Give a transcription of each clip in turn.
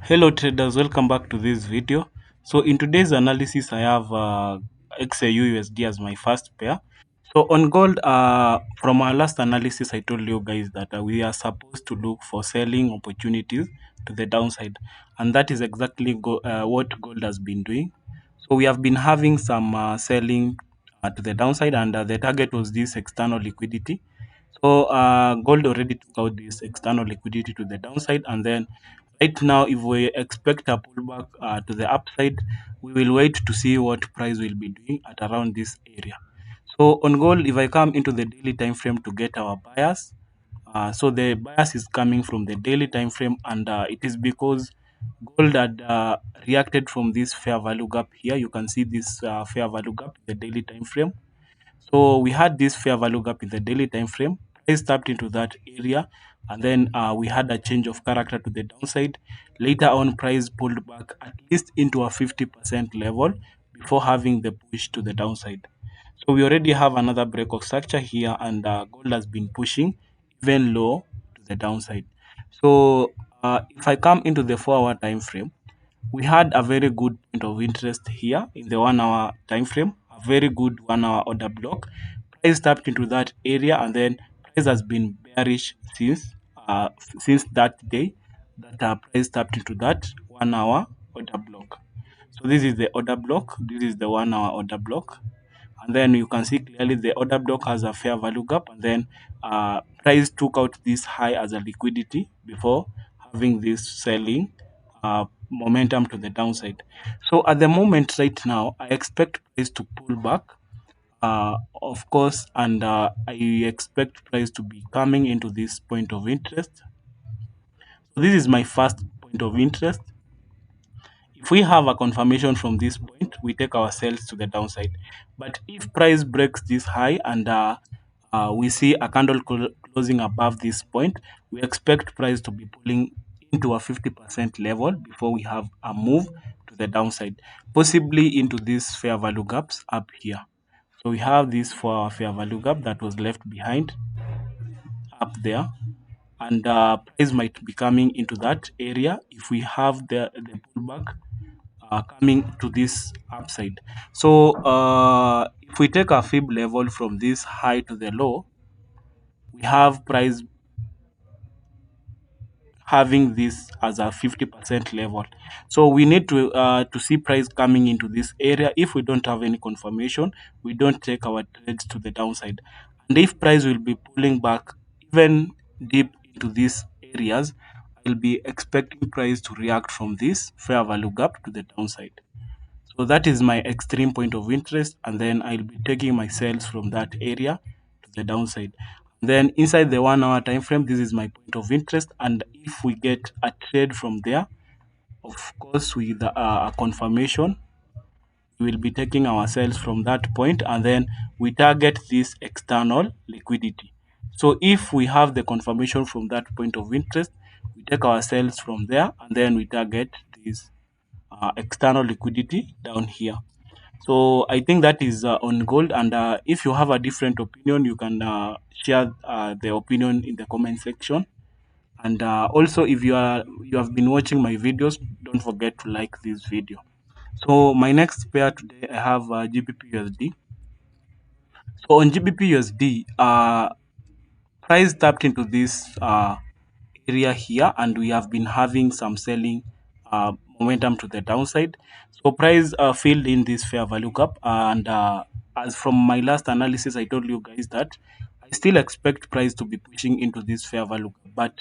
Hello traders, welcome back to this video. So in today's analysis, I have XAU as my first pair. So on gold, from our last analysis, I told you guys that we are supposed to look for selling opportunities to the downside, and that is exactly what gold has been doing. So we have been having some selling to the downside, and the target was this external liquidity. So gold already took out this external liquidity to the downside, and then right now, if we expect a pullback to the upside, we will wait to see what price will be doing at around this area. So on gold, if I come into the daily time frame to get our bias, so the bias is coming from the daily time frame, and it is because gold had reacted from this fair value gap here. You can see this fair value gap in the daily time frame. So we had this fair value gap in the daily time frame. Price tapped into that area, and then we had a change of character to the downside. Later on, price pulled back at least into a 50% level before having the push to the downside. So we already have another break of structure here, and gold has been pushing even low to the downside. So if I come into the 4 hour time frame, we had a very good point of interest here in the 1 hour time frame, a very good 1 hour order block. Price tapped into that area, and then price has been bearish since that day that price tapped into that 1 hour order block. So this is the order block, this is the 1 hour order block, and then you can see clearly the order block has a fair value gap, and then price took out this high as a liquidity before having this selling momentum to the downside. So at the moment right now, I expect price to pull back, of course, and I expect price to be coming into this point of interest. So this is my first point of interest. If we have a confirmation from this point, we take our sales to the downside. But if price breaks this high, and we see a candle closing above this point, we expect price to be pulling into a 50% level before we have a move to the downside, possibly into these fair value gaps up here. So we have this for our fair value gap that was left behind up there, and price might be coming into that area if we have the pullback coming to this upside. So if we take a fib level from this high to the low, we have price having this as a 50% level. So we need to see price coming into this area. If we don't have any confirmation, we don't take our trades to the downside. And if price will be pulling back even deep into these areas, I'll be expecting price to react from this fair value gap to the downside. So that is my extreme point of interest, and then I'll be taking my sales from that area to the downside. Then inside the 1 hour time frame, this is my point of interest, and if we get a trade from there, of course, with a confirmation, we will be taking our sales from that point, and then we target this external liquidity. So if we have the confirmation from that point of interest, we take our sales from there, and then we target this external liquidity down here. So I think that is on gold. And if you have a different opinion, you can share the opinion in the comment section. And also, if you have been watching my videos, don't forget to like this video. So my next pair today, I have GBP USD. So on GBP USD, price tapped into this area here, and we have been having some selling momentum to the downside. So price filled in this fair value gap, and as from my last analysis, I told you guys that I still expect price to be pushing into this fair value gap, but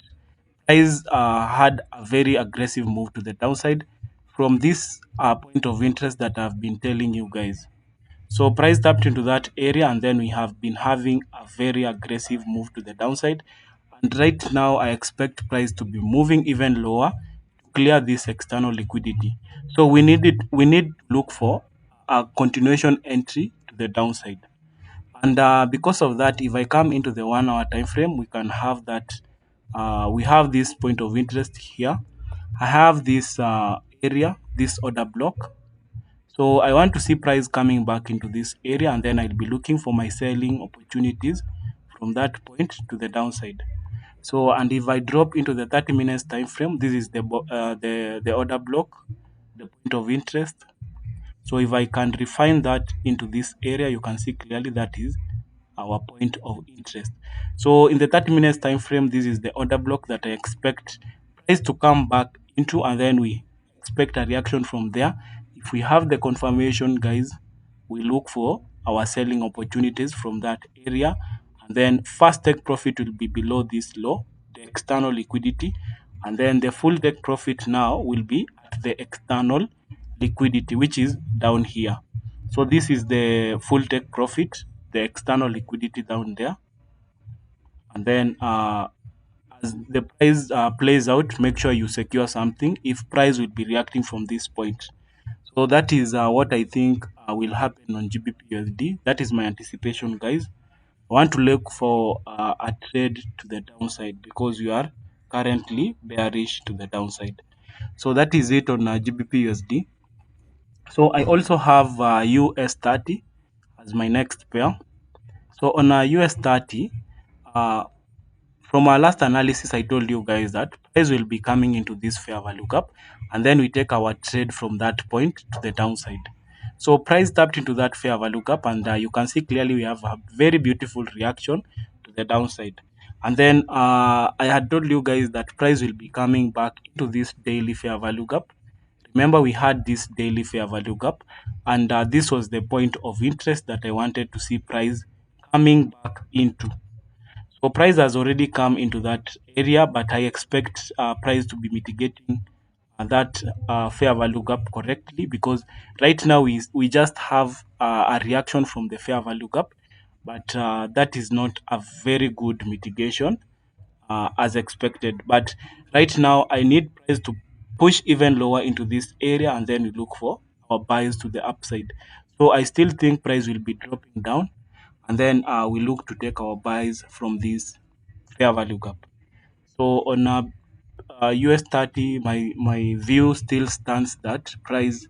price had a very aggressive move to the downside from this point of interest that I've been telling you guys. So price tapped into that area, and then we have been having a very aggressive move to the downside. And right now, I expect price to be moving even lower to clear this external liquidity. So we need to look for a continuation entry to the downside. And because of that, if I come into the 1 hour time frame, we can have that. We have this point of interest here. I have this area, this order block. So I want to see price coming back into this area, and then I'll be looking for my selling opportunities from that point to the downside. So, and if I drop into the 30 minutes time frame, this is the order block, the point of interest. So if I can refine that into this area, you can see clearly that is our point of interest. So in the 30 minutes time frame, this is the order block that I expect price to come back into, and then we expect a reaction from there. If we have the confirmation, guys, we look for our selling opportunities from that area, and then first take profit will be below this low, the external liquidity, and then the full take profit now will be at the external liquidity, which is down here. So this is the full take profit, the external liquidity down there. And then as the price plays out, make sure you secure something if price will be reacting from this point. So that is what I think will happen on GBP USD. That is my anticipation, guys. I want to look for a trade to the downside because you are currently bearish to the downside. So that is it on GBP USD. So I also have US 30 as my next pair. So on US 30, uh, from our last analysis, I told you guys that price will be coming into this fair value gap, and then we take our trade from that point to the downside. So price tapped into that fair value gap, and you can see clearly we have a very beautiful reaction to the downside. And then I had told you guys that price will be coming back into this daily fair value gap. Remember, we had this daily fair value gap, and this was the point of interest that I wanted to see price coming back into. So price has already come into that area, but I expect price to be mitigating that fair value gap correctly, because right now we just have a reaction from the fair value gap, but that is not a very good mitigation as expected. But right now, I need price to push even lower into this area, and then we look for our buys to the upside. So I still think price will be dropping down, and then we look to take our buys from this fair value gap. So on US 30, my view still stands that price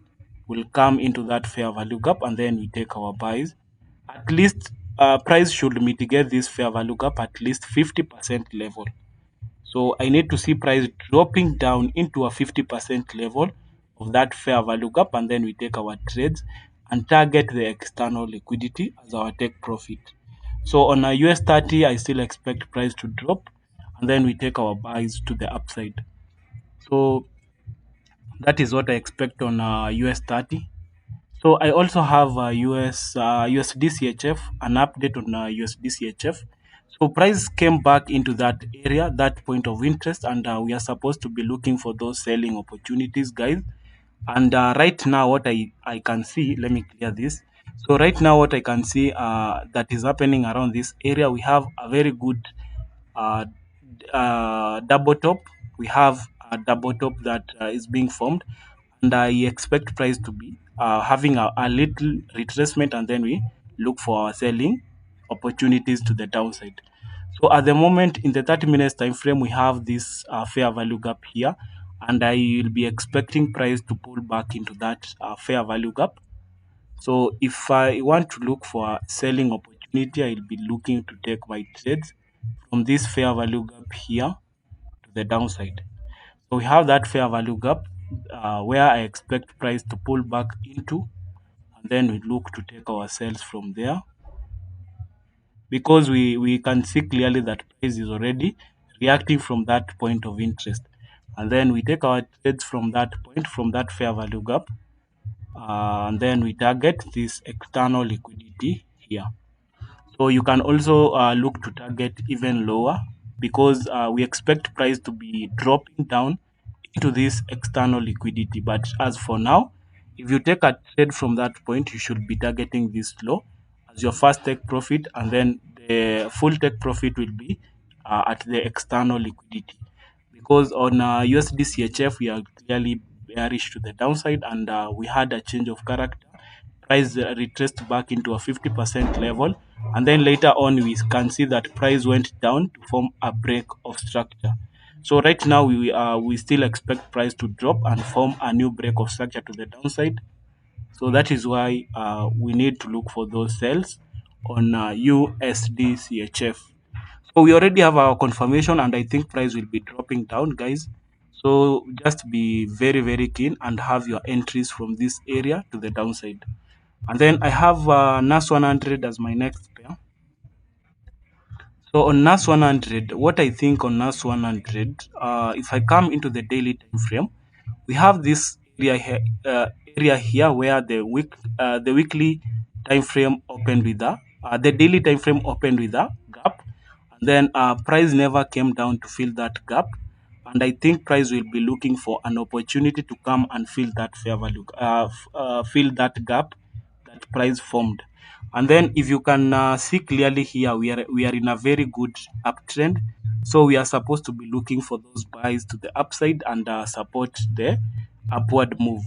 will come into that fair value gap, and then we take our buys. At least price should mitigate this fair value gap at least 50% level. So I need to see price dropping down into a 50% level of that fair value gap, and then we take our trades and target the external liquidity as our take profit. So on a US 30, I still expect price to drop, and then we take our buys to the upside. So that is what I expect on US 30. So I also have USD CHF, an update on USD CHF. So price came back into that area, that point of interest, and we are supposed to be looking for those selling opportunities, guys. And right now, what I can see, let me clear this. So right now, what I can see that is happening around this area, we have a very good uh, double top. We have a double top that is being formed, and I expect price to be having a little retracement, and then we look for our selling opportunities to the downside. So at the moment, in the 30 minutes time frame, we have this fair value gap here, and I will be expecting price to pull back into that fair value gap. So if I want to look for a selling opportunity, I'll be looking to take my trades from this fair value gap here to the downside. So we have that fair value gap where I expect price to pull back into, and then we look to take our sales from there, because we can see clearly that price is already reacting from that point of interest. And then we take our trades from that point, from that fair value gap, and then we target this external liquidity here. So you can also look to target even lower, because we expect price to be dropping down into this external liquidity. But as for now, if you take a trade from that point, you should be targeting this low as your first take profit, and then the full take profit will be at the external liquidity. Because on USD CHF, we are clearly bearish to the downside, and we had a change of character. Price retraced back into a 50% level, and then later on we can see that price went down to form a break of structure. So right now we still expect price to drop and form a new break of structure to the downside. So that is why we need to look for those sales on USD CHF. So we already have our confirmation, and I think price will be dropping down, guys. So just be very, very keen and have your entries from this area to the downside. And then I have NAS 100 as my next pair. So on NAS 100, what I think on NAS 100, if I come into the daily time frame, we have this area here where the weekly time frame opened with the daily time frame opened with a gap, and then price never came down to fill that gap, and I think price will be looking for an opportunity to come and fill that fair value, fill that gap that price formed. And then if you can see clearly here, we are in a very good uptrend. So we are supposed to be looking for those buys to the upside and support the upward move.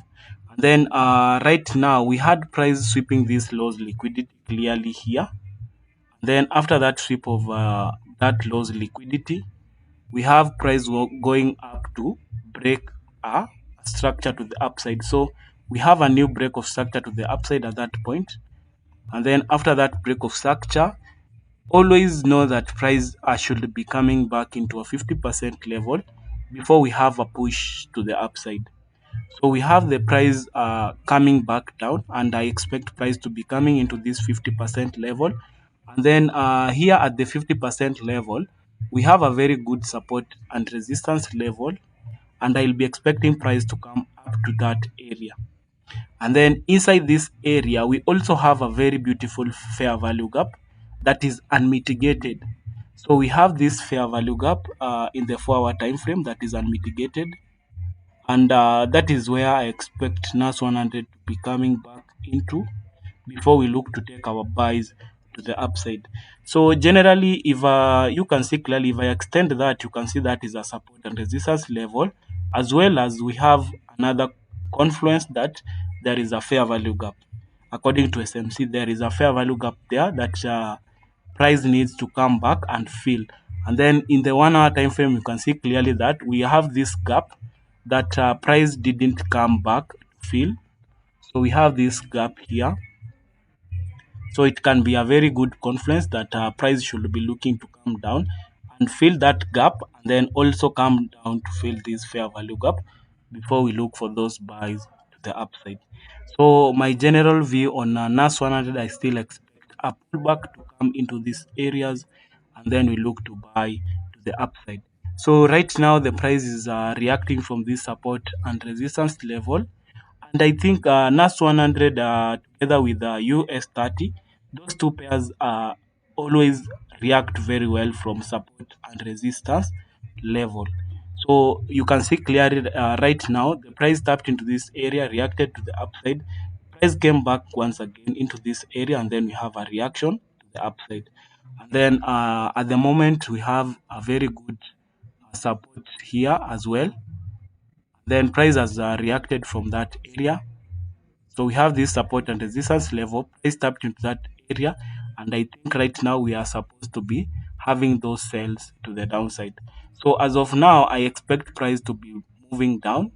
And then right now we had price sweeping this lows liquidity clearly here. Then after that sweep of that lows liquidity, we have price going up to break a structure to the upside. So we have a new break of structure to the upside at that point. And then after that break of structure, always know that price should be coming back into a 50% level before we have a push to the upside. So we have the price coming back down, and I expect price to be coming into this 50% level. And then here at the 50% level, we have a very good support and resistance level, and I'll be expecting price to come up to that area. And then inside this area, we also have a very beautiful fair value gap that is unmitigated. So we have this fair value gap in the 4 hour time frame that is unmitigated, and that is where I expect NAS 100 to be coming back into before we look to take our buys to the upside. So generally, if you can see clearly, if I extend that, you can see that is a support and resistance level, as well as we have another confluence that there is a fair value gap. According to SMC, there is a fair value gap there that price needs to come back and fill. And then in the 1 hour time frame, you can see clearly that we have this gap that price didn't come back to fill. So we have this gap here, so it can be a very good confluence that price should be looking to come down and fill that gap, and then also come down to fill this fair value gap before we look for those buys to the upside. So my general view on NAS 100, I still expect a pullback to come into these areas, and then we look to buy to the upside. So right now the price is reacting from this support and resistance level, and I think NAS 100 together with US 30, those two pairs always react very well from support and resistance level. So you can see clearly right now the price tapped into this area, reacted to the upside. Price came back once again into this area, and then we have a reaction to the upside. And then at the moment we have a very good support here as well. Then price has reacted from that area, so we have this support and resistance level. Price tapped into that area, and I think right now we are supposed to be having those sales to the downside. So as of now, I expect price to be moving down.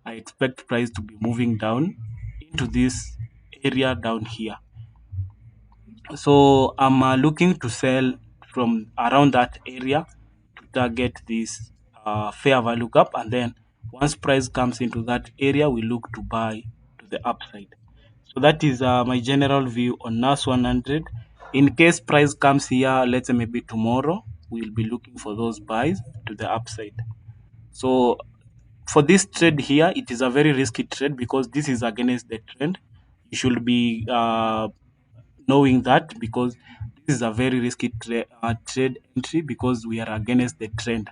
I expect price to be moving down into this area down here. So I'm looking to sell from around that area to target this fair value gap, and then once price comes into that area, we look to buy to the upside. So that is my general view on NAS 100. In case price comes here, let's say maybe tomorrow, we'll be looking for those buys to the upside. So for this trade here, it is a very risky trade because this is against the trend. You should be knowing that, because this is a very risky trade entry because we are against the trend.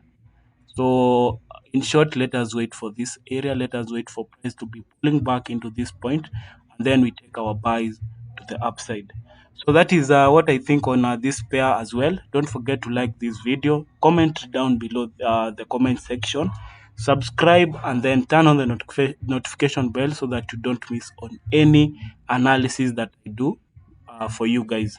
So in short, let us wait for this area. Let us wait for price to be pulling back into this point, and then we take our buys to the upside. So that is what I think on this pair as well. Don't forget to like this video, comment down below the comment section, subscribe, and then turn on the notification bell so that you don't miss on any analysis that I do for you guys.